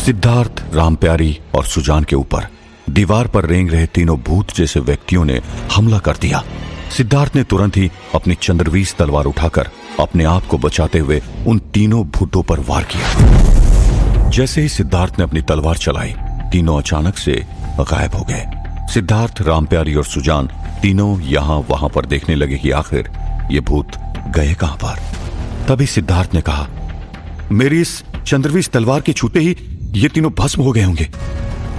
सिद्धार्थ, रामप्यारी और सुजान के ऊपर दीवार पर रेंग रहे तीनों भूत जैसे व्यक्तियों ने हमला कर दिया। सिद्धार्थ ने तुरंत ही अपनी चंद्रवीस तलवार उठाकर अपने आप को बचाते हुए उन तीनों भूतों पर वार किया। जैसे ही सिद्धार्थ ने अपनी तलवार चलाई, तीनों अचानक से गायब हो गए। सिद्धार्थ, रामप्यारी और सुजान तीनों यहां वहां पर देखने लगे कि आखिर ये भूत गए कहां पर। तभी सिद्धार्थ ने कहा, मेरी इस चंद्रवीस तलवार के छूते ही ये तीनों भस्म हो गए होंगे।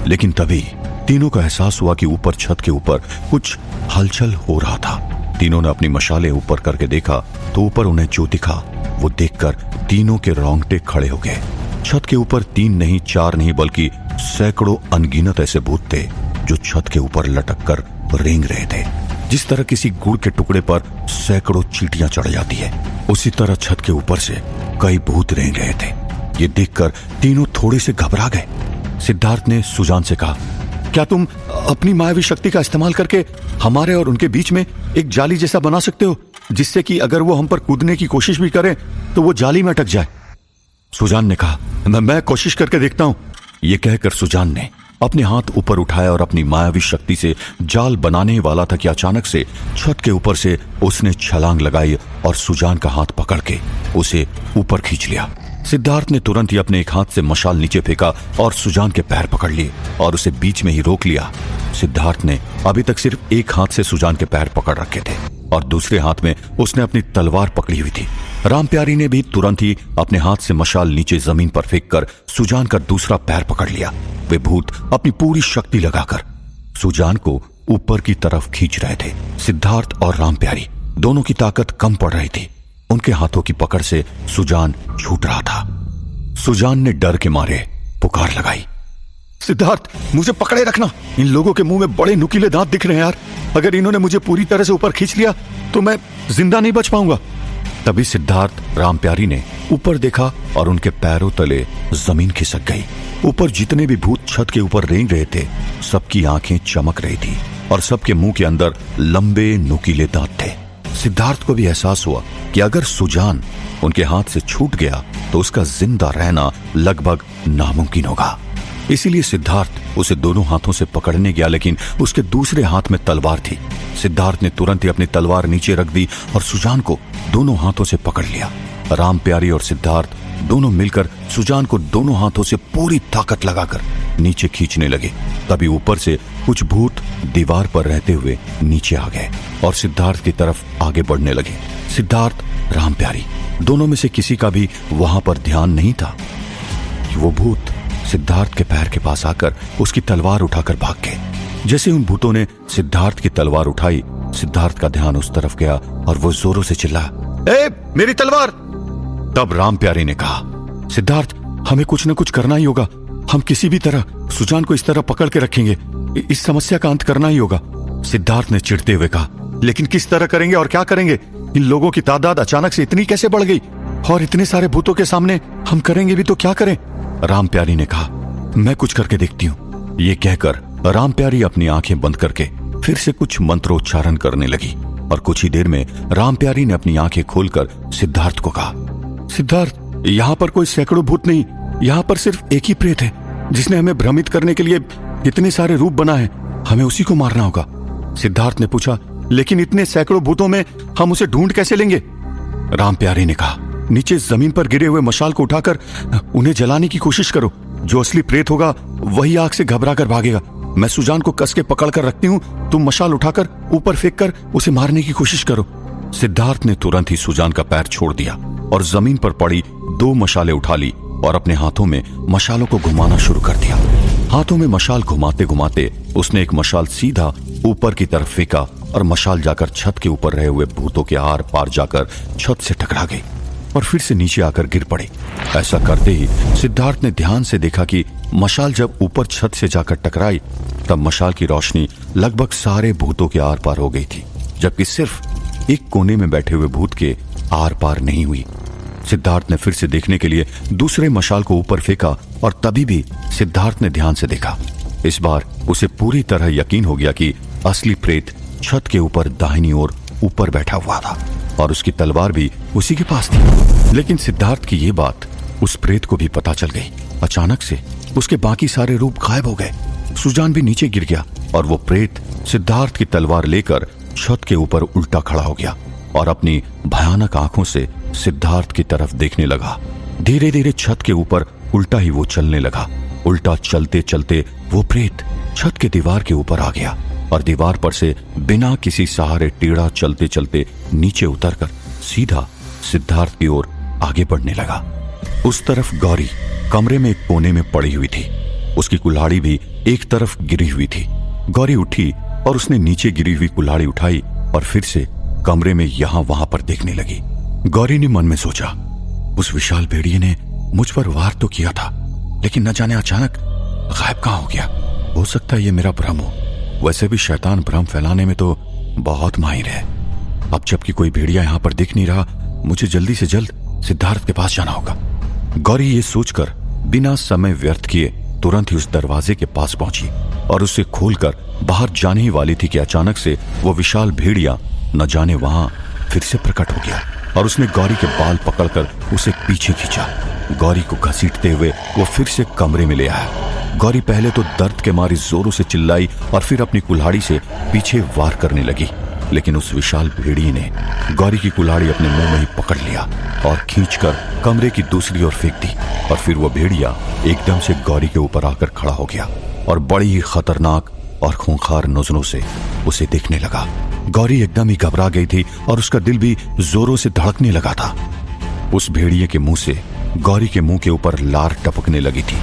लेकिन तभी तीनों का एहसास हुआ कि ऊपर छत के ऊपर कुछ हलचल हो रहा था। तीनों ने अपनी मशालें ऊपर करके देखा तो ऊपर उन्हें जो दिखा वो देखकर तीनों के रोंगटे खड़े हो गए। छत के ऊपर 3 नहीं, 4 नहीं बल्कि सैकड़ों अनगिनत ऐसे भूत थे जो छत के ऊपर लटक कर रेंग रहे थे। जिस तरह किसी गुड़ के टुकड़े पर सैकड़ों चींटियां चढ़ जाती है, उसी तरह छत के ऊपर से कई भूत रेंग रहे थे। ये देखकर तीनों थोड़े से घबरा गए। सिद्धार्थ ने सुजान से कहा, क्या तुम अपनी मायावी शक्ति का इस्तेमाल करके हमारे और उनके बीच में एक जाली जैसा बना सकते हो, जिससे कि अगर वो हम पर कूदने की कोशिश भी करें तो वो जाली में अटक जाए? सुजान ने कहा, मैं कोशिश करके देखता हूं। ये कहकर सुजान ने अपने हाथ ऊपर उठाया और अपनी मायावी शक्ति से जाल बनाने वाला था कि अचानक से छत के ऊपर से उसने छलांग लगाई और सुजान का हाथ पकड़ के उसे ऊपर खींच लिया। सिद्धार्थ ने तुरंत ही अपने एक हाथ से मशाल नीचे फेंका और सुजान के पैर पकड़ लिए और उसे बीच में ही रोक लिया। सिद्धार्थ ने अभी तक सिर्फ एक हाथ से सुजान के पैर पकड़ रखे थे और दूसरे हाथ में उसने अपनी तलवार पकड़ी हुई थी। रामप्यारी ने भी तुरंत ही अपने हाथ से मशाल नीचे जमीन पर फेंककर सुजान का दूसरा पैर पकड़ लिया। वे भूत अपनी पूरी शक्ति लगाकर सुजान को ऊपर की तरफ खींच रहे थे। सिद्धार्थ और रामप्यारी दोनों की ताकत कम पड़ रही थी। उनके हाथों की पकड़ से सुजान छूट रहा था। सुजान ने डर के मारे पुकार लगाई, सिद्धार्थ, मुझे पकड़े रखना। इन लोगों के मुंह में बड़े नुकीले दांत दिख रहे हैं यार। अगर इन्होंने मुझे पूरी तरह से ऊपर खींच लिया तो मैं जिंदा नहीं बच पाऊंगा। तभी सिद्धार्थ, रामप्यारी ने ऊपर देखा और उनके पैरों तले जमीन खिसक गई। ऊपर जितने भी भूत छत के ऊपर रेंग रहे थे, सबकी आंखें चमक रही थी और सबके मुंह के अंदर लंबे नुकीले दांत थे। सिद्धार्थ को भी एहसास हुआ कि अगर सुजान उनके हाथ से छूट गया तो उसका जिंदा रहना लगभग नामुमकिन होगा। इसीलिए सिद्धार्थ उसे दोनों हाथों से पकड़ने गया, लेकिन उसके दूसरे हाथ में तलवार थी। सिद्धार्थ ने तुरंत ही अपनी तलवार नीचे रख दी और सुजान को दोनों हाथों से पकड़ लिया। रामप्यारी और सिद्धार्थ दोनों मिलकर सुजान को दोनों हाथों से पूरी ताकत लगाकर नीचे खींचने लगे। तभी ऊपर से कुछ भूत दीवार पर रहते हुए नीचे आ गए और सिद्धार्थ की तरफ आगे बढ़ने लगे। सिद्धार्थ, रामप्यारी दोनों में से किसी का भी वहां पर ध्यान नहीं था कि वो भूत सिद्धार्थ के पैर के पास आकर उसकी तलवार उठाकर भाग गए। जैसे उन भूतों ने सिद्धार्थ की तलवार उठाई, सिद्धार्थ का ध्यान उस तरफ गया और वो जोरों से चिल्लाया, ए, मेरी तलवार! तब रामप्यारी ने कहा, सिद्धार्थ, हमें कुछ न कुछ करना ही होगा। हम किसी भी तरह सुजान को इस तरह पकड़ के रखेंगे। इस समस्या का अंत करना ही होगा। सिद्धार्थ ने चिढ़ते हुए कहा, लेकिन किस तरह करेंगे और क्या करेंगे? इन लोगों की तादाद अचानक से इतनी कैसे बढ़ गई? और इतने सारे भूतों के सामने हम करेंगे भी तो क्या करें? रामप्यारी ने कहा, मैं कुछ करके देखती हूँ। ये कहकर रामप्यारी अपनी आंखें बंद करके फिर से कुछ मंत्रोच्चारण करने लगी और कुछ ही देर में रामप्यारी ने अपनी आंखें खोलकर सिद्धार्थ को कहा, सिद्धार्थ, यहाँ पर कोई सैकड़ों भूत नहीं, यहाँ पर सिर्फ एक ही प्रेत है जिसने हमें भ्रमित करने के लिए इतने सारे रूप बनाए। हमें उसी को मारना होगा। सिद्धार्थ ने पूछा, लेकिन इतने सैकड़ों भूतों में हम उसे ढूंढ कैसे लेंगे? रामप्यारी ने कहा, नीचे जमीन पर गिरे हुए मशाल को उठाकर उन्हें जलाने की कोशिश करो। जो असली प्रेत होगा वही आग से घबरा कर भागेगा। मैं सुजान को कस के पकड़ कर रखती हूँ, तुम मशाल उठाकर ऊपर फेंक कर उसे मारने की कोशिश करो। सिद्धार्थ ने तुरंत ही सुजान का पैर छोड़ दिया और जमीन पर पड़ी 2 मशालें उठा ली और अपने हाथों में मशालों को घुमाना शुरू कर दिया। हाथों में मशाल घुमाते घुमाते उसने एक मशाल सीधा ऊपर की तरफ फेंका और मशाल जाकर छत के ऊपर रहे हुए भूतों के आर पार जाकर छत से टकरा गई और फिर से नीचे आकर गिर पड़े। ऐसा करते ही सिद्धार्थ ने ध्यान से देखा कि मशाल जब ऊपर छत से जाकर टकराई तब मशाल की रोशनी लगभग सारे भूतों के आर पार हो गई थी, जबकि सिर्फ एक कोने में बैठे हुए भूत के आर पार नहीं हुई। सिद्धार्थ ने फिर से देखने के लिए दूसरे मशाल को ऊपर फेंका और तभी भी सिद्धार्थ ने ध्यान से देखा। इस बार उसे पूरी तरह यकीन हो गया कि असली प्रेत छत के ऊपर दाहिनी ओर ऊपर बैठा हुआ था और उसकी तलवार भी उसी के पास थी। लेकिन सिद्धार्थ की ये बात उस प्रेत को भी पता चल गई। अचानक से उसके बाकी सारे रूप गायब हो गए। सुजान भी नीचे गिर गया और वो प्रेत सिद्धार्थ की तलवार लेकर छत के ऊपर उल्टा खड़ा हो गया और अपनी भयानक आंखों से सिद्धार्थ की तरफ देखने लगा। धीरे धीरे छत के ऊपर उल्टा ही वो चलने लगा। उल्टा चलते चलते वो प्रेत छत के दीवार के ऊपर आ गया और दीवार पर से बिना किसी सहारे टेढ़ा चलते चलते नीचे उतरकर सीधा सिद्धार्थ की ओर आगे बढ़ने लगा। उस तरफ गौरी कमरे में एक कोने में पड़ी हुई थी। उसकी कुल्हाड़ी भी एक तरफ गिरी हुई थी। गौरी उठी और उसने नीचे गिरी हुई कुल्हाड़ी उठाई और फिर से कमरे में यहां वहां पर देखने लगी। गौरी ने मन में सोचा, उस विशाल भेड़िए ने मुझ पर वार तो किया था, लेकिन न जाने अचानक गायब कहां हो गया। हो सकता है ये मेरा भ्रम हो। वैसे भी शैतान भ्रम फैलाने में तो बहुत माहिर है। अब जबकि कोई भेड़िया यहां पर दिख नहीं रहा, मुझे जल्दी से जल्द सिद्धार्थ के पास जाना होगा। गौरी ये सोचकर बिना समय व्यर्थ किए तुरंत ही उस दरवाजे के पास पहुंची और उसे खोलकर बाहर जाने ही वाली थी कि अचानक से वो विशाल भेड़िया न जाने वहां फिर से प्रकट हो गया और उसने गौरी के बाल पकड़कर उसे पीछे खींचा। गौरी को घसीटते हुए वो फिर से कमरे में ले आया। गौरी पहले तो दर्द के मारे जोरों से चिल्लाई और फिर अपनी कुल्हाड़ी से पीछे वार करने लगी, लेकिन उस विशाल भेड़िए ने गौरी की कुल्हाड़ी अपने मुंह में ही पकड़ लिया और खींचकर कमरे की दूसरी ओर फेंक दी। और फिर वो भेड़िया एकदम से गौरी के ऊपर आकर खड़ा हो गया और बड़ी ही खतरनाक और खूंखार नजरों से उसे देखने लगा। गौरी एकदम ही घबरा गई थी और उसका दिल भी जोरों से धड़कने लगा था। उस भेड़िए के मुंह से गौरी के मुंह के ऊपर लार टपकने लगी थी।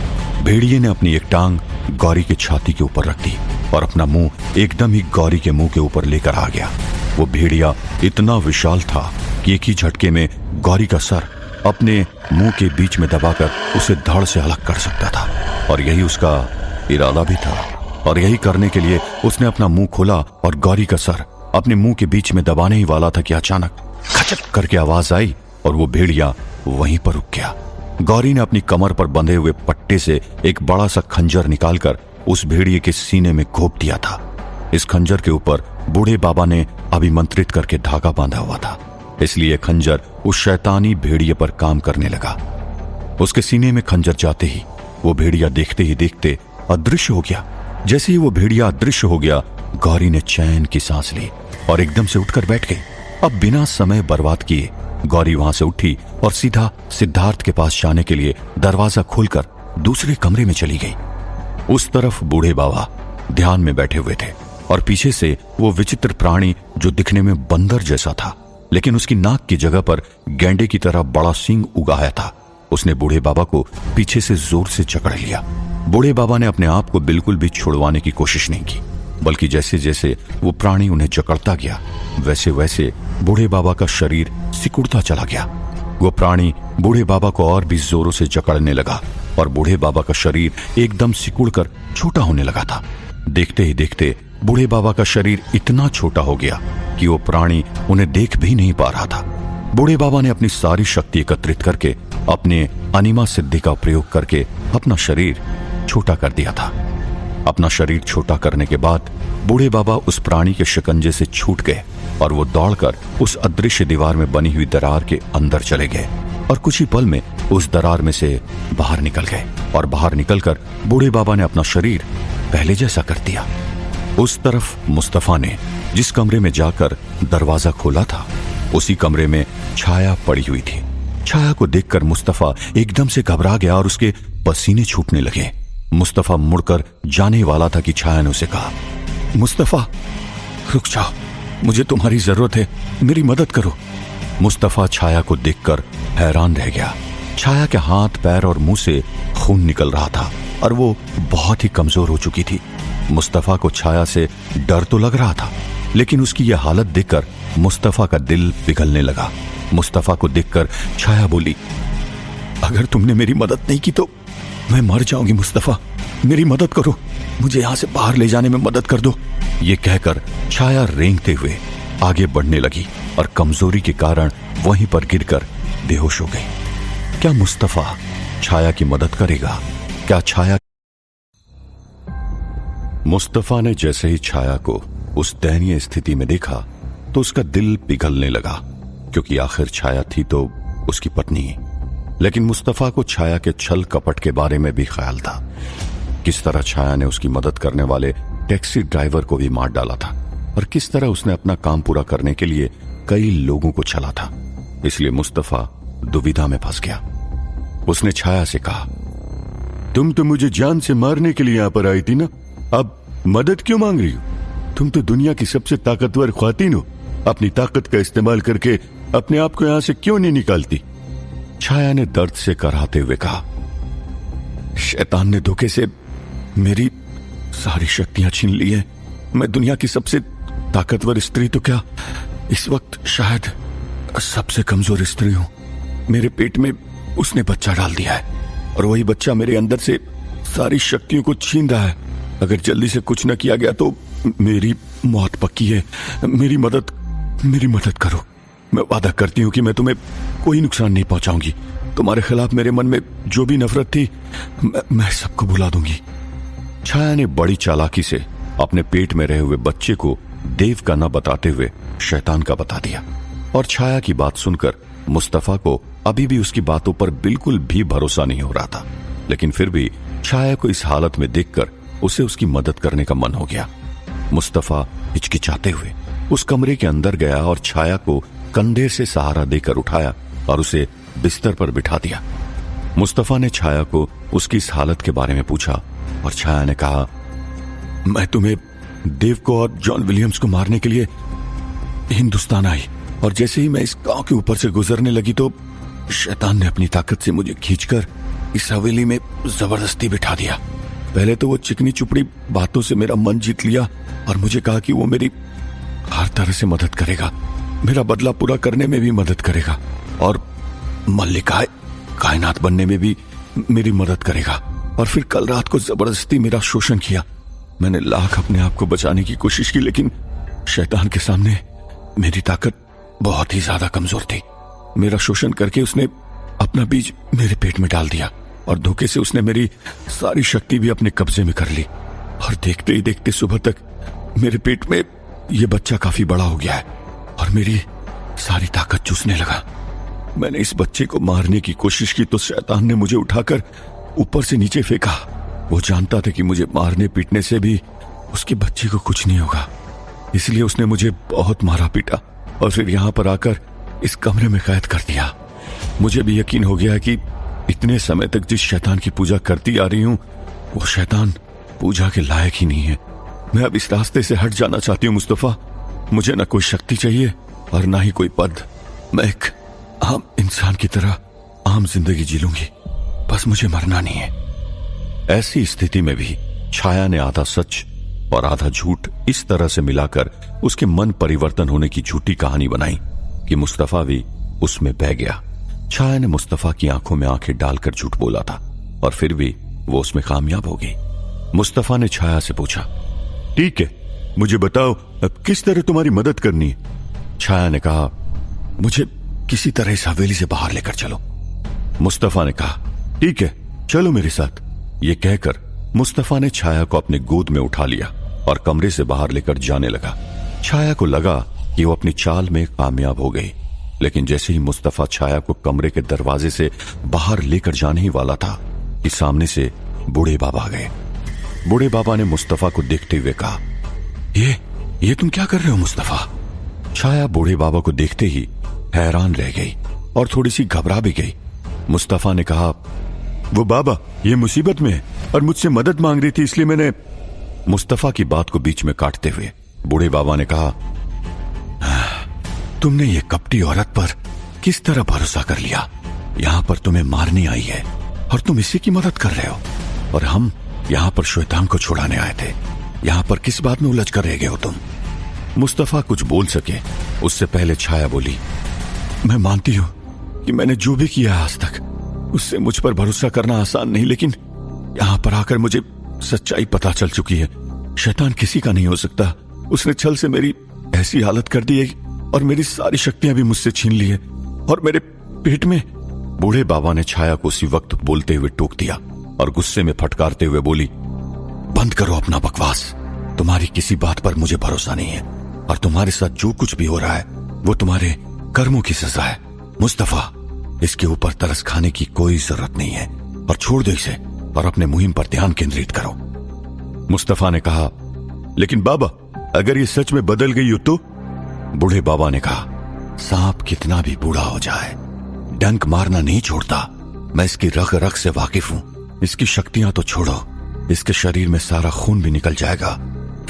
भेड़िए ने अपनी एक टांग गौरी के छाती के ऊपर रख दी और अपना मुंह एकदम ही गौरी के मुंह के ऊपर लेकर आ गया। वो भेड़िया इतना विशाल था कि एक ही झटके में गौरी का सर अपने मुंह के बीच में दबाकर उसे धड़ से अलग कर सकता था और यही उसका इरादा भी था। और यही करने के लिए उसने अपना मुंह खोला और गौरी का सर अपने मुंह के बीच में दबाने ही वाला था कि अचानक खचक करके आवाज आई और वो भेड़िया वहीं पर रुक गया। गौरी ने अपनी कमर पर बंधे हुए पट्टे से एक बड़ा सा खंजर निकालकर उस भेड़िए के सीने में घोंप दिया था। इस खंजर के ऊपर बूढ़े बाबा ने अभिमंत्रित करके धागा बांधा हुआ था, इसलिए खंजर उस शैतानी भेड़िए पर काम करने लगा। उसके सीने में खंजर जाते ही वो भेड़िया देखते ही देखते अदृश्य हो गया। जैसे ही वो भेड़िया अदृश्य हो गया, गौरी ने चैन की सांस ली और एकदम से उठकर बैठ गई। अब बिना समय बर्बाद किए गौरी वहां से उठी और सीधा सिद्धार्थ के पास जाने के लिए दरवाजा खोलकर दूसरे कमरे में चली गई। उस तरफ बूढ़े बाबा ध्यान में बैठे हुए थे और पीछे से वो विचित्र प्राणी जो दिखने में बंदर जैसा था, लेकिन उसकी नाक की जगह पर गैंडे की तरह बड़ा सींग उगाया था। उसने बूढ़े बाबा को पीछे से जोर से जकड़ लिया। बूढ़े बाबा ने अपने आप को बिल्कुल भी छुड़वाने की कोशिश नहीं की, बल्कि जैसे जैसे वो प्राणी उन्हें जकड़ता गया वैसे वैसे बूढ़े बाबा का शरीर सिकुड़ता चला गया। वो प्राणी बूढ़े बाबा को और भी जोरों से जकड़ने लगा और बूढ़े बाबा का शरीर एकदम सिकुड़कर छोटा होने लगा था। देखते ही देखते बूढ़े बाबा का शरीर इतना छोटा हो गया कि वो प्राणी उन्हें देख भी नहीं पा रहा था। बूढ़े बाबा ने अपनी सारी शक्ति एकत्रित करके अपने अनिमा सिद्धि का प्रयोग करके अपना शरीर छोटा कर दिया था। अपना शरीर छोटा करने के बाद बूढ़े बाबा उस प्राणी के शिकंजे से छूट गए और वो दौड़कर उस अदृश्य दीवार में बनी हुई दरार के अंदर चले गए और कुछ ही पल में उस दरार में से बाहर निकल गए और बाहर निकलकर बूढ़े बाबा ने अपना शरीर पहले जैसा कर दिया। उस तरफ मुस्तफा ने जिस कमरे में जाकर दरवाजा खोला था, उसी कमरे में छाया पड़ी हुई थी। छाया को देखकर मुस्तफा एकदम से घबरा गया और उसके पसीने छूटने लगे। मुस्तफा मुड़कर जाने वाला था कि छाया ने उसे कहा, मुस्तफा रुक जाओ, मुझे तुम्हारी जरूरत है, मेरी मदद करो। मुस्तफा छाया को देखकर हैरान रह गया। छाया के हाथ पैर और मुंह से खून निकल रहा था और वो बहुत ही कमजोर हो चुकी थी। मुस्तफा को छाया से डर तो लग रहा था, लेकिन उसकी यह हालत देखकर मुस्तफा का दिल पिघलने लगा। मुस्तफा को देखकर छाया बोली, अगर तुमने मेरी मदद नहीं की तो मैं मर जाऊंगी। मुस्तफा मेरी मदद करो, मुझे यहां से बाहर ले जाने में मदद कर दो। ये कहकर छाया रेंगते हुए आगे बढ़ने लगी और कमजोरी के कारण वहीं पर गिरकर बेहोश हो गई। क्या मुस्तफा छाया की मदद करेगा? क्या छाया? मुस्तफा ने जैसे ही छाया को उस दयनीय स्थिति में देखा तो उसका दिल पिघलने लगा, क्योंकि आखिर छाया थी तो उसकी पत्नी। लेकिन मुस्तफा को छाया के छल कपट के बारे में भी ख्याल था। किस तरह छाया ने उसकी मदद करने वाले टैक्सी ड्राइवर को भी मार डाला था और किस तरह उसने अपना काम पूरा करने के लिए कई लोगों को छला था। इसलिए मुस्तफा दुविधा में फंस गया। उसने छाया से कहा, तुम तो मुझे जान से मारने के लिए यहां पर आई थी ना, अब मदद क्यों मांग रही हो? तुम तो दुनिया की सबसे ताकतवर ख्वातीन हो, अपनी ताकत का इस्तेमाल करके अपने आप को यहां से क्यों नहीं निकालती? छाया ने दर्द से कराहते हुए कहा, शैतान ने धोखे से मेरी सारी शक्तियां छीन ली है। मैं दुनिया की सबसे ताकतवर स्त्री तो क्या, इस वक्त शायद सबसे कमजोर स्त्री हूं। मेरे पेट में उसने बच्चा डाल दिया है और वही बच्चा मेरे अंदर से सारी शक्तियों को छीन रहा है। अगर जल्दी से कुछ न किया गया तो मेरी मौत पक्की है। मेरी मदद करो। मैं वादा करती हूं कि मैं तुम्हें कोई नुकसान नहीं पहुंचाऊंगी। तुम्हारे खिलाफ मेरे मन में जो भी नफरत थी मैं सबको भुला दूंगी। छाया ने बड़ी चालाकी से अपने पेट में रहे हुए बच्चे को देव का न बताते हुए शैतान का बता दिया। और छाया की बात सुनकर मुस्तफा को अभी भी उसकी बातों पर बिल्कुल भी भरोसा नहीं हो रहा था, लेकिन फिर भी छाया को इस हालत में देखकर उसे उसकी मदद करने का मन हो गया। मुस्तफा हिचकिचाते हुए उस कमरे के अंदर गया और छाया को कंधे से सहारा देकर उठाया और उसे बिस्तर पर बिठा दिया। मुस्तफा ने छाया को उसकी इस हालत के बारे में पूछा और छाया ने कहा, मैं तुम्हें देव को और जॉन विलियम्स को मारने के लिए हिंदुस्तान आई और जैसे ही मैं इस गांव के ऊपर से गुजरने लगी तो शैतान ने अपनी ताकत से मुझे खींचकर इस हवेली में जबरदस्ती बिठा दिया। पहले तो वो चिकनी चुपड़ी बातों से मेरा मन जीत लिया और मुझे कहा कि वो मेरी हर तरह से मदद करेगा, मेरा बदला पूरा करने में भी मदद करेगा और मल्लिकाए कायनात बनने में भी मेरी मदद करेगा। और फिर कल रात को जबरदस्ती मेरा शोषण किया। मैंने लाख अपने आप को बचाने की कोशिश की, लेकिन शैतान के सामने मेरी ताकत बहुत ही ज्यादा कमजोर थी। मेरा शोषण करके उसने अपना बीज मेरे पेट में डाल दिया और धोखे से उसने मेरी सारी शक्ति भी अपने कब्जे में कर ली। और देखते ही देखते सुबह तक मेरे पेट में यह बच्चा काफी बड़ा हो गया है और मेरी सारी ताकत चूसने लगा। मैंने इस बच्चे को मारने की कोशिश की तो शैतान ने मुझे उठाकर ऊपर से नीचे फेंका। वो जानता था कि मुझे मारने पीटने से भी उसके बच्चे को कुछ नहीं होगा, इसलिए उसने मुझे बहुत मारा पीटा और फिर यहां पर आकर इस कमरे में कैद कर दिया। मुझे भी यकीन हो गया कि इतने समय तक जिस शैतान की पूजा करती आ रही हूं वो शैतान पूजा के लायक ही नहीं है। मैं अब इस रास्ते से हट जाना चाहती हूँ मुस्तफा। मुझे न कोई शक्ति चाहिए और ना ही कोई पद। मैं एक आम इंसान की तरह आम जिंदगी जी लूंगी, बस मुझे मरना नहीं है। ऐसी स्थिति में भी छाया ने आधा सच और आधा झूठ इस तरह से मिलाकर उसके मन परिवर्तन होने की झूठी कहानी बनाई कि मुस्तफा भी उसमें बह गया। छाया ने मुस्तफा की आंखों में आंखें डालकर झूठ बोला था और फिर भी वो उसमें कामयाब हो गई। मुस्तफा ने छाया से पूछा, ठीक है, मुझे बताओ अब किस तरह तुम्हारी मदद करनी है? छाया ने कहा, मुझे किसी तरह इस हवेली से बाहर लेकर चलो। मुस्तफा ने कहा, ठीक है, चलो मेरे साथ। ये कहकर मुस्तफा ने छाया को अपने गोद में उठा लिया और कमरे से बाहर लेकर जाने लगा। छाया को लगा कि वो अपनी चाल में कामयाब हो गई, लेकिन जैसे ही मुस्तफा छाया को कमरे के दरवाजे से बाहर लेकर जाने ही वाला था कि सामने से बूढ़े बाबा आ गए। बूढ़े बाबा ने मुस्तफा को देखते हुए कहा, ये तुम क्या कर रहे हो मुस्तफा? छाया बूढ़े बाबा को देखते ही हैरान रह गई और थोड़ी सी घबरा भी गई। मुस्तफा ने कहा, वो बाबा ये मुसीबत में है और मुझसे मदद मांग रही थी, इसलिए मैंने। मुस्तफा की बात को बीच में काटते हुए बूढ़े बाबा ने कहा, तुमने ये कपटी औरत पर किस तरह भरोसा कर लिया? यहां पर तुम्हें मारने आई है और तुम इसी की मदद कर रहे हो, और हम यहां पर शैतान को छुड़ाने आए थे। यहां पर किस बात में उलझ कर रह गए हो तुम? मुस्तफा कुछ बोल सके उससे पहले छाया बोली, मैं मानती हूं कि मैंने जो भी किया आज तक उससे मुझ पर भरोसा करना आसान नहीं, लेकिन यहां पर आकर मुझे सच्चाई पता चल चुकी है। शैतान किसी का नहीं हो सकता। उसने छल से मेरी ऐसी हालत कर दी है और मेरी सारी शक्तियां भी मुझसे छीन ली है और मेरे पेट में। बूढ़े बाबा ने छाया को उसी वक्त बोलते हुए टोक दिया और गुस्से में फटकारते हुए बोली, बंद करो अपना बकवास। तुम्हारी किसी बात पर मुझे भरोसा नहीं है और तुम्हारे साथ जो कुछ भी हो रहा है वो तुम्हारे कर्मों की सजा है। मुस्तफा, इसके ऊपर तरस खाने की कोई जरूरत नहीं है और छोड़ दो इसे और अपने मुहिम पर ध्यान केंद्रित करो। मुस्तफा ने कहा, लेकिन बाबा अगर ये सच में बदल गई हो तो? बूढ़े बाबा ने कहा, सांप कितना भी बूढ़ा हो जाए डंक मारना नहीं छोड़ता। मैं इसकी रग रग से वाकिफ हूं। इसकी शक्तियां तो छोड़ो, इसके शरीर में सारा खून भी निकल जाएगा,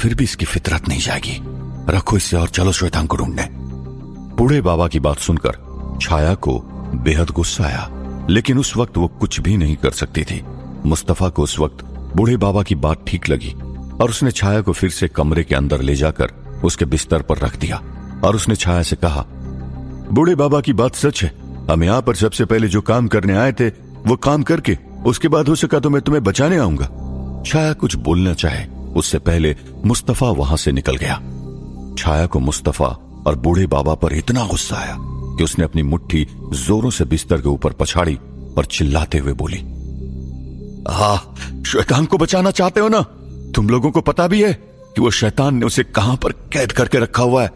फिर भी इसकी फितरत नहीं जाएगी। रखो इसे और चलो श्वेतांग को ढूंढने। बूढ़े बाबा की बात सुनकर छाया को बेहद गुस्सा आया, लेकिन उस वक्त वो कुछ भी नहीं कर सकती थी। मुस्तफा को उस वक्त बूढ़े बाबा की बात ठीक लगी और उसने छाया को फिर से कमरे के अंदर ले जाकर उसके बिस्तर पर रख दिया और उसने छाया से कहा, बूढ़े बाबा की बात सच है। हम यहां पर सबसे पहले जो काम करने आए थे वो काम करके उसके बाद हो सका तो मैं तुम्हें बचाने आऊंगा। छाया कुछ बोलना चाहे उससे पहले मुस्तफा वहां से निकल गया। छाया को मुस्तफा और बूढ़े बाबा पर इतना गुस्सा आया कि उसने अपनी मुट्ठी जोरों से बिस्तर के ऊपर पछाड़ी और चिल्लाते हुए बोली, श्वेतांग को बचाना चाहते हो ना? तुम लोगों को पता भी है कि वो शैतान ने उसे कहां पर कैद करके रखा हुआ है।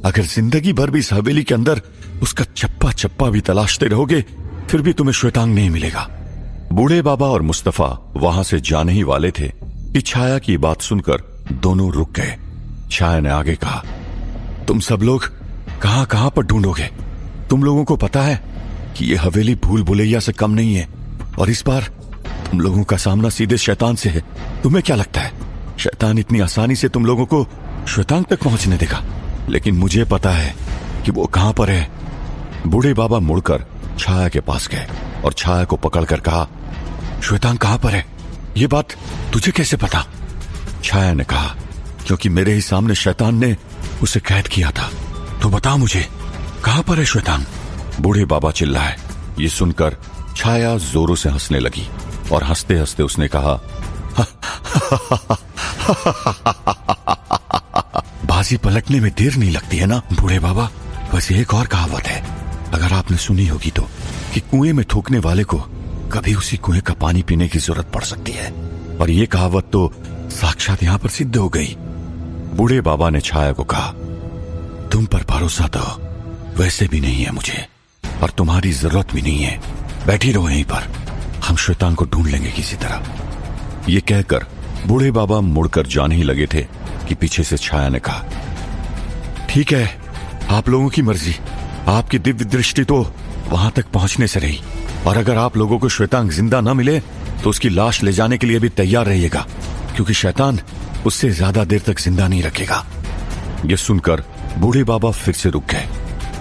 अगर जिंदगी भर भी इस हवेली के अंदर उसका चप्पा चप्पा भी तलाशते रहोगे फिर भी तुम्हें श्वेतांग नहीं मिलेगा। बूढ़े बाबा और मुस्तफा वहां से जाने ही वाले थे कि छाया की बात सुनकर दोनों रुक गए। छाया ने आगे कहा, तुम सब लोग कहां कहां पर ढूंढोगे? तुम लोगों को पता है कि यह हवेली भूल भुलैया से कम नहीं है और इस बार तुम लोगों का सामना सीधे शैतान से है। तुम्हें क्या लगता है शैतान इतनी आसानी से तुम लोगों को श्वेतांग तक पहुंचने देगा? लेकिन मुझे पता है कि वो कहां पर है। बूढ़े बाबा मुड़कर छाया के पास गए और छाया को पकड़कर कहा, श्वेतांग कहां पर है? ये बात तुझे कैसे पता? छाया ने कहा, क्योंकि मेरे ही सामने शैतान ने उसे कैद किया था। तो बता मुझे कहां पर है श्वेतांग? बूढ़े बाबा चिल्लाए। ये सुनकर छाया जोरों से हंसने लगी और हंसते हंसते उसने कहा, बाजी पलटने में देर नहीं लगती है ना बूढ़े बाबा। बस एक और कहावत है, अगर आपने सुनी होगी तो, कि कुएं में थूकने वाले को कभी उसी कुएं का पानी पीने की जरूरत पड़ सकती है। और ये कहावत तो साक्षात यहां पर सिद्ध हो गई। बूढ़े बाबा ने छाया को कहा, तुम पर भरोसा तो वैसे भी नहीं है मुझे और तुम्हारी जरूरत भी नहीं है। बैठी रहो यहीं पर, हम श्वेतांग को ढूंढ लेंगे किसी तरह। ये कहकर बूढ़े बाबा मुड़कर जाने ही लगे थे कि पीछे से छाया ने कहा, ठीक है, आप लोगों की मर्जी। आपकी दिव्य दृष्टि तो वहां तक पहुंचने से रही, और अगर आप लोगों को श्वेतांग जिंदा न मिले तो उसकी लाश ले जाने के लिए भी तैयार रहिएगा, क्योंकि शैतान उससे ज्यादा देर तक जिंदा नहीं रखेगा। यह सुनकर बूढ़े बाबा फिर से रुक गए।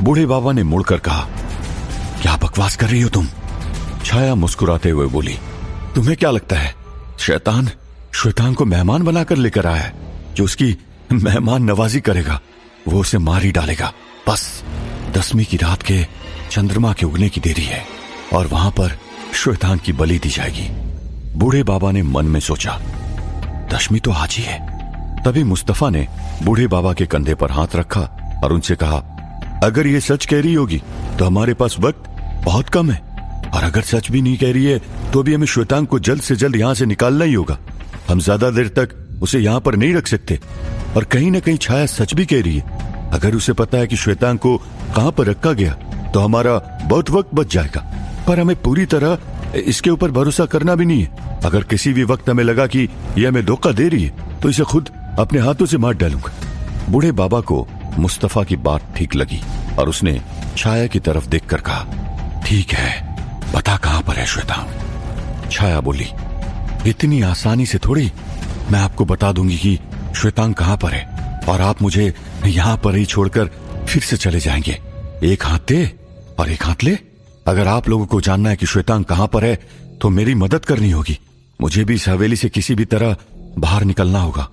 बूढ़े बाबा ने मुड़कर कहा, क्या बकवास कर रही हो तुम? छाया मुस्कुराते हुए बोली, तुम्हें क्या लगता है शैतान श्वेतांग को मेहमान बनाकर लेकर आया है? जो उसकी मेहमान नवाजी करेगा वो उसे मार ही डालेगा। बस 10वीं की रात के चंद्रमा के उगने की देरी है और वहां पर श्वेतांग की बलि दी जाएगी। बूढ़े बाबा ने मन में सोचा, 10वीं तो आज ही है। तभी मुस्तफा ने बूढ़े बाबा के कंधे पर हाथ रखा और उनसे कहा, अगर ये सच कह रही होगी तो हमारे पास वक्त बहुत कम है, और अगर सच भी नहीं कह रही है तो भी हमें श्वेतांग को जल्द से जल्द यहां से निकालना ही होगा। हम ज्यादा देर तक उसे यहां पर नहीं रख सकते। और कहीं ना कहीं छाया सच भी कह रही है। अगर उसे पता है कि श्वेतांग को कहां पर रखा गया तो हमारा बहुत वक्त बच जाएगा। पर हमें पूरी तरह इसके ऊपर भरोसा करना भी नहीं है। अगर किसी भी वक्त हमें लगा कि यह हमें धोखा दे रही है तो इसे खुद अपने हाथों से मार डालूंगा। बूढ़े बाबा को मुस्तफा की बात ठीक लगी और उसने छाया की तरफ देखकर कहा, ठीक है, बता कहां पर है श्वेतांग? छाया बोली, इतनी आसानी से थोड़ी मैं आपको बता दूंगी कि श्वेतांग कहां पर है, और आप मुझे यहां पर ही छोड़कर फिर से चले जाएंगे। एक हाथ दे और एक हाथ ले। अगर आप लोगों को जानना है कि श्वेतांग कहां पर है तो मेरी मदद करनी होगी। मुझे भी इस हवेली से किसी भी तरह बाहर निकलना होगा।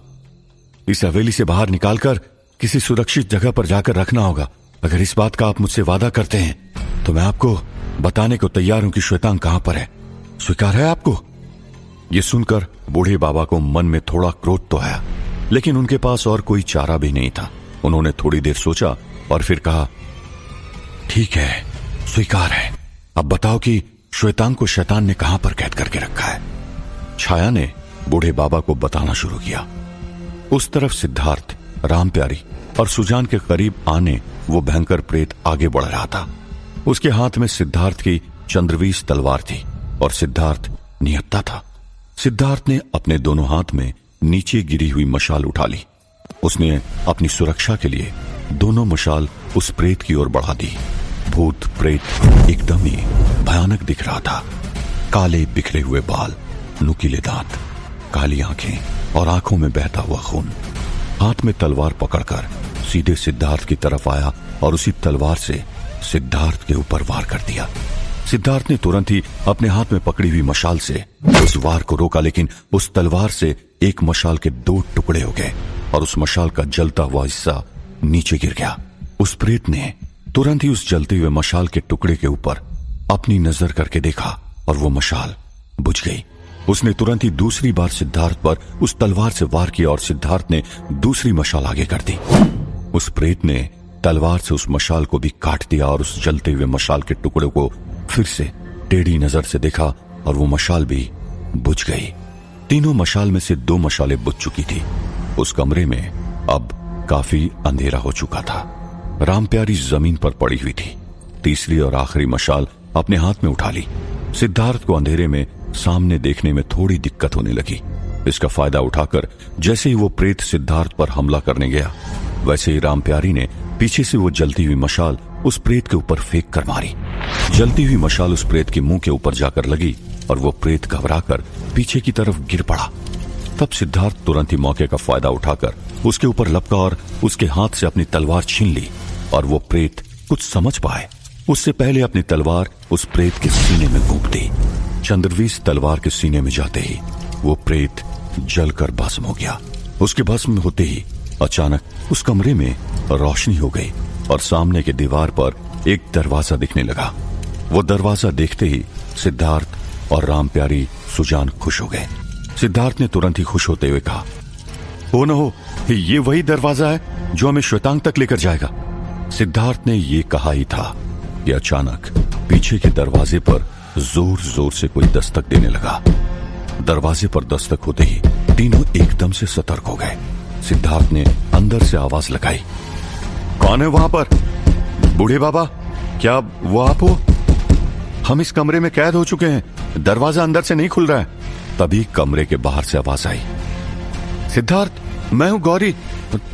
इस हवेली से बाहर निकालकर किसी सुरक्षित जगह पर जाकर रखना होगा। अगर इस बात का आप मुझसे वादा करते हैं तो मैं आपको बताने को तैयार हूं कि श्वेतांग कहां पर है। स्वीकार है आपको? यह सुनकर बूढ़े बाबा को मन में थोड़ा क्रोध तो आया, लेकिन उनके पास और कोई चारा भी नहीं था। उन्होंने थोड़ी देर सोचा और फिर कहा, ठीक है, स्वीकार है। अब बताओ कि श्वेतांग को शैतान ने कहां पर कैद करके रखा है। छाया ने बूढ़े बाबा को बताना शुरू किया। उस तरफ सिद्धार्थ, रामप्यारी और सुजान के करीब आने वो भयंकर प्रेत आगे बढ़ रहा था। उसके हाथ में सिद्धार्थ की चंद्रवीस तलवार थी और सिद्धार्थ निहत्था था। सिद्धार्थ ने अपने दोनों हाथ में नीचे गिरी हुई मशाल उठा ली। उसने अपनी सुरक्षा के लिए दोनों मशाल उस प्रेत की ओर बढ़ा दी। भूत प्रेत एकदम ही भयानक दिख रहा था। काले बिखरे हुए बाल, नुकीले दांत, काली आंखें और आंखों में बहता हुआ खून। हाथ में तलवार पकड़कर सीधे सिद्धार्थ की तरफ आया और उसी तलवार से सिद्धार्थ के ऊपर वार कर दिया। सिद्धार्थ ने तुरंत ही अपने हाथ में पकड़ी हुई मशाल से उस वार को रोका, लेकिन उस तलवार से एक मशाल के 2 टुकड़े हो गए और उस मशाल का जलता हुआ हिस्सा नीचे गिर गया। उस प्रेत ने तुरंत ही उस जलते हुए मशाल के टुकड़े के ऊपर अपनी नजर करके देखा और वो मशाल बुझ गई। उसने तुरंत ही दूसरी बार सिद्धार्थ पर उस तलवार से वार किया और सिद्धार्थ ने दूसरी मशाल आगे कर दी। उस प्रेत ने तलवार से उस मशाल को भी काट दिया और उस जलते हुए मशाल के टुकड़े को फिर से टेढ़ी नजर से देखा और वो मशाल भी बुझ गई। तीनों मशाल में से 2 मशालें बुझ चुकी थी। उस कमरे में अब काफी अंधेरा हो चुका था। रामप्यारी जमीन पर पड़ी हुई थी। तीसरी और आखिरी मशाल अपने हाथ में उठा ली। सिद्धार्थ को अंधेरे में सामने देखने में थोड़ी दिक्कत होने लगी। इसका फायदा उठाकर जैसे ही वो प्रेत सिद्धार्थ पर हमला करने गया, वैसे ही रामप्यारी ने पीछे से वो जलती हुई मशाल उस प्रेत के ऊपर फेंक कर मारी। जलती हुई मशाल उस प्रेत के मुंह के ऊपर जाकर लगी और वो प्रेत घबराकर पीछे की तरफ गिर पड़ा। तब सिद्धार्थ तुरंत ही मौके का फायदा उठाकर उसके ऊपर लपका और उसके हाथ से अपनी तलवार छीन ली और वो प्रेत कुछ समझ पाए उससे पहले अपनी तलवार उस प्रेत के सीने में घोंप दी। चंद्रवीस तलवार के सीने में जाते ही वो प्रेत जलकर भस्म हो गया। उसके भस्म होते ही अचानक उस कमरे में रोशनी हो गई और सामने के दीवार पर एक दरवाजा दिखने लगा। वो दरवाजा देखते ही सिद्धार्थ और रामप्यारी सुजान खुश हो गए। सिद्धार्थ ने तुरंत ही खुश होते हुए कहा, हो न हो ये वही दरवाजा है जो हमें श्वेतांग तक लेकर जाएगा। सिद्धार्थ ने ये कहा ही था कि अचानक पीछे के दरवाजे पर जोर जोर से कोई दस्तक देने लगा। दरवाजे पर दस्तक होते ही तीनों एकदम से सतर्क हो गए। सिद्धार्थ ने अंदर से आवाज लगाई, कौन है वहां पर? बूढ़े बाबा, क्या वो आप हो? हम इस कमरे में कैद हो चुके हैं, दरवाजा अंदर से नहीं खुल रहा है। तभी कमरे के बाहर से आवाज आई, सिद्धार्थ, मैं हूं गौरी,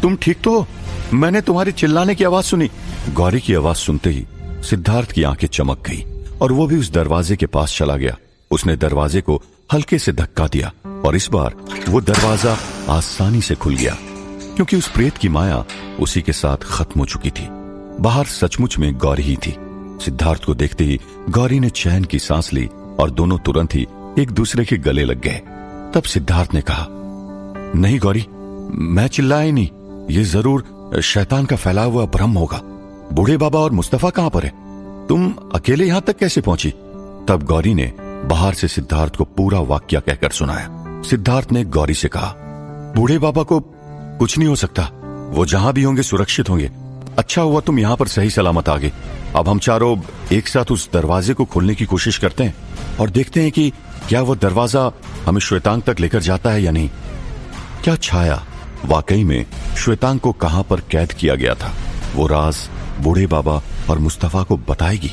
तुम ठीक तो हो? मैंने तुम्हारी चिल्लाने की आवाज सुनी। गौरी की आवाज सुनते ही सिद्धार्थ की आंखें चमक गई और वो भी उस दरवाजे के पास चला गया। उसने दरवाजे को हल्के से धक्का दिया और इस बार वो दरवाजा आसानी से खुल गया, क्योंकि उस प्रेत की माया उसी के साथ खत्म हो चुकी थी। बाहर सचमुच में गौरी ही थी। सिद्धार्थ को देखते ही गौरी ने चैन की सांस ली और दोनों तुरंत ही एक दूसरे के गले लग गए। तब सिद्धार्थ ने कहा, नहीं गौरी, मैं चिल्लाया ही नहीं, ये जरूर शैतान का फैला हुआ भ्रम होगा। बूढ़े बाबा और मुस्तफा कहां पर है? तुम अकेले यहां तक कैसे पहुंची? तब गौरी ने बाहर से सिद्धार्थ को पूरा वाक्या कहकर सुनाया। सिद्धार्थ ने गौरी से कहा, बूढ़े बाबा को कुछ नहीं हो सकता, वो जहां भी होंगे सुरक्षित होंगे। अच्छा हुआ तुम यहां पर सही सलामत आ गए। अब हम चारों एक साथ उस दरवाजे को खोलने की कोशिश करते हैं और देखते हैं कि क्या वो दरवाजा हमें श्वेतांग तक लेकर जाता है या नहीं। क्या छाया वाकई में श्वेतांग को कहां पर कैद किया गया था, वो राज बूढ़े बाबा और मुस्तफा को बताएगी?